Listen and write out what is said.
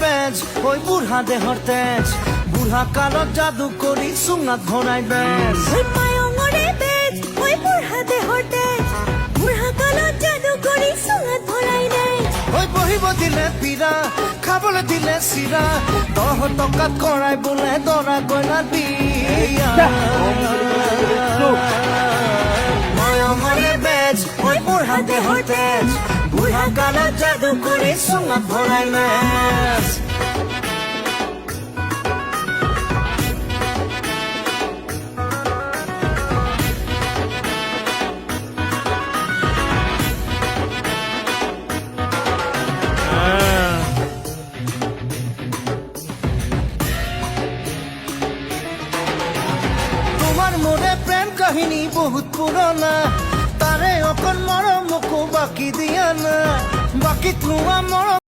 base ওই বুঢ়া দেহর তেজ বুঢ়া কালত জাদু করি চুঙাত ভৰাই বেজ ওই মায়ঙৰে বেজ ওই বুঢ়া দেহৰ তেজ বুঢ়া কালত যাদু কৰি চুঙাত ভৰাই নাই ওই বহিব দিলে পীৰা খাবলৈ দিলে চিৰা 10 টকাত কৰাই বোলে দৰা কইনা বিয়া মায়ঙৰে বেজ ওই বুঢ়া দেহৰ তেজ বুঢ়া কালত জাদু কৰি চুঙাত ভৰাই বেজ তোমার মোরে প্রেম কাহিনী বহুত পুরনা তারে অকন মরম মুখো বাকি দিয়া না বাকি তোমার মরম